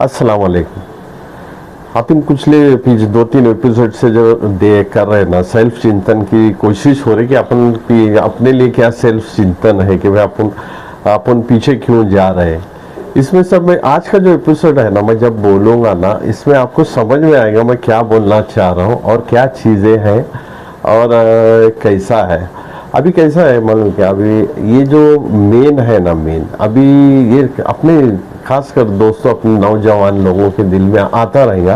अस्सलाम वालेकुम। अपन पिछले 2-3 एपिसोड से जो देख कर रहे हैं ना, सेल्फ चिंतन की कोशिश हो रही कि अपन की अपने लिए क्या सेल्फ चिंतन है कि भाई अपन अपन पीछे क्यों जा रहे हैं। इसमें सब मैं आज का जो एपिसोड है ना, मैं जब बोलूँगा ना, इसमें आपको समझ में आएगा मैं क्या बोलना चाह रहा हूँ और क्या चीज़ें हैं और कैसा है। अभी कैसा है मालूम क्या, अभी ये जो मेन है ना, मेन अभी ये अपने खासकर दोस्तों अपने नौजवान लोगों के दिल में आता रहेगा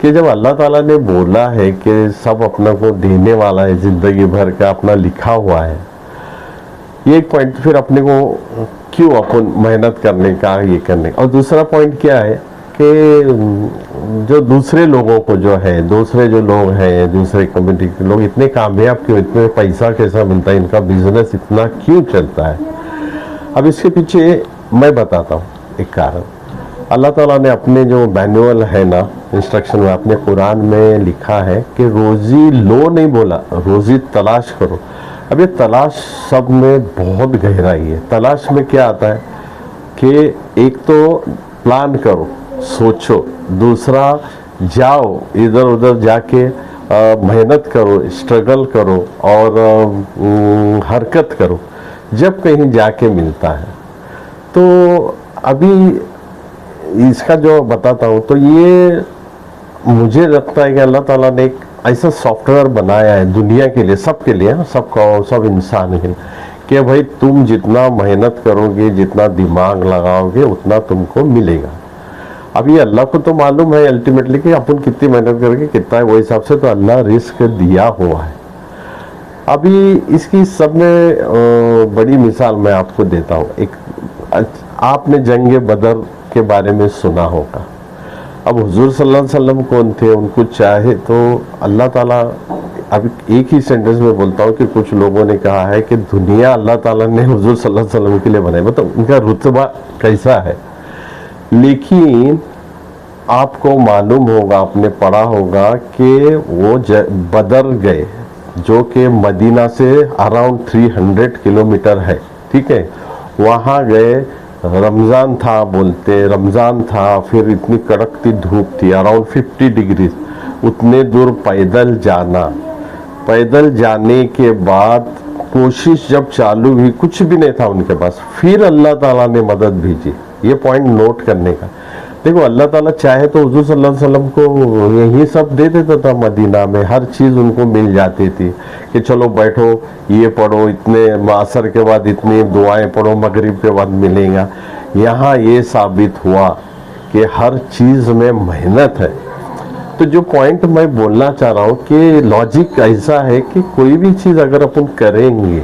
कि जब अल्लाह ताला ने बोला है कि सब अपना को देने वाला है, ज़िंदगी भर का अपना लिखा हुआ है, ये एक पॉइंट। फिर अपने को क्यों अपन मेहनत करने का ये करने। और दूसरा पॉइंट क्या है कि जो दूसरे लोगों को जो है, दूसरे जो लोग हैं, दूसरे कम्युनिटी के लोग इतने कामयाब क्यों, इतने पैसा कैसा मिलता है, इनका बिजनेस इतना क्यों चलता है। अब इसके पीछे मैं बताता हूँ एक कारण। अल्लाह ताला ने अपने जो मैनुअल है ना, इंस्ट्रक्शन में अपने कुरान में लिखा है कि रोज़ी लो नहीं बोला, रोज़ी तलाश करो। अब ये तलाश सब में बहुत गहराई है। तलाश में क्या आता है कि एक तो प्लान करो, सोचो, दूसरा जाओ इधर उधर जाके मेहनत करो, स्ट्रगल करो और हरकत करो, जब कहीं जाके मिलता है। तो अभी इसका जो बताता हूँ, तो ये मुझे लगता है कि अल्लाह ताला ने एक ऐसा सॉफ्टवेयर बनाया है दुनिया के लिए, सबके लिए, सबको, सब इंसान के लिए, कि भाई तुम जितना मेहनत करोगे, जितना दिमाग लगाओगे, उतना तुमको मिलेगा। अब ये अल्लाह को तो मालूम है अल्टीमेटली कि अपन कितनी मेहनत करेंगे कितना है, वो हिसाब से तो अल्लाह रिस्क दिया हुआ है। अभी इसकी सब में बड़ी मिसाल मैं आपको देता हूँ। एक आपने जंग बदर के बारे में सुना होगा। अब हुजूर सल्लल्लाहु अलैहि वसल्लम कौन थे, उनको चाहे तो अल्लाह ताला, अब एक ही सेंटेंस में बोलता हूँ कि कुछ लोगों ने कहा है कि दुनिया अल्लाह ताला ने हुजूर सल्लल्लाहु अलैहि वसल्लम के लिए बनाई, मतलब उनका रुतबा कैसा है। लेकिन आपको मालूम होगा, आपने पढ़ा होगा कि वो बदर गए, जो कि मदीना से अराउंड 300 किलोमीटर है, ठीक है। वहाँ गए, रमज़ान था, बोलते रमज़ान था, फिर इतनी कड़कती धूप थी, अराउंड 50 डिग्री। उतने दूर पैदल जाना, पैदल जाने के बाद कोशिश जब चालू हुई, कुछ भी नहीं था उनके पास, फिर अल्लाह ताला ने मदद भेजी। ये पॉइंट नोट करने का। देखो, अल्लाह ताला चाहे तो हुजूर सल्लल्लाहु अलैहि वसल्लम को यही सब दे देता था, मदीना में हर चीज़ उनको मिल जाती थी कि चलो बैठो, ये पढ़ो, इतने असर के बाद इतनी दुआएं पढ़ो, मगरिब के बाद मिलेगा। यहाँ ये साबित हुआ कि हर चीज़ में मेहनत है। तो जो पॉइंट मैं बोलना चाह रहा हूँ कि लॉजिक ऐसा है कि कोई भी चीज़ अगर अपन करेंगे,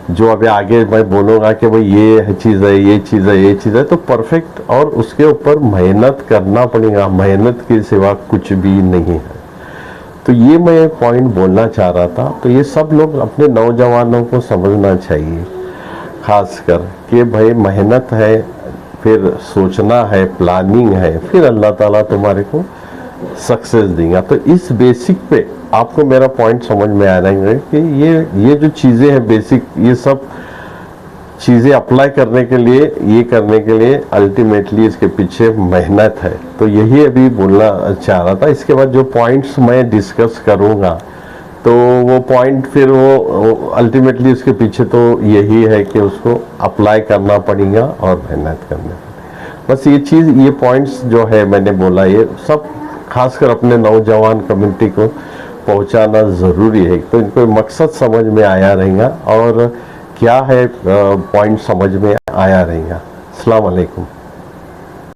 जो अभी आगे मैं बोलूँगा कि भाई ये चीज़ है, ये चीज़ है, ये चीज़ है, तो परफेक्ट, और उसके ऊपर मेहनत करना पड़ेगा। मेहनत के सिवा कुछ भी नहीं है। तो ये मैं पॉइंट बोलना चाह रहा था। तो ये सब लोग अपने नौजवानों को समझना चाहिए, खासकर कि भाई मेहनत है, फिर सोचना है, प्लानिंग है, फिर अल्लाह ताला तुम्हारे को सक्सेस देगा। तो इस बेसिक पे आपको मेरा पॉइंट समझ में आ रहा है कि ये जो चीज़ें हैं बेसिक, ये सब चीज़ें अप्लाई करने के लिए, ये करने के लिए अल्टीमेटली इसके पीछे मेहनत है। तो यही अभी बोलना चाह रहा था। इसके बाद जो पॉइंट्स मैं डिस्कस करूँगा, तो वो पॉइंट फिर वो अल्टीमेटली उसके पीछे तो यही है कि उसको अप्लाई करना पड़ेगा और मेहनत करनी पड़ेगी। बस ये चीज़, ये पॉइंट्स जो है मैंने बोला, ये सब खासकर अपने नौजवान कम्युनिटी को पहुंचाना ज़रूरी है। तो इनको मकसद समझ में आया रहेगा और क्या है पॉइंट समझ में आया रहेगा। अस्सलाम वालेकुम।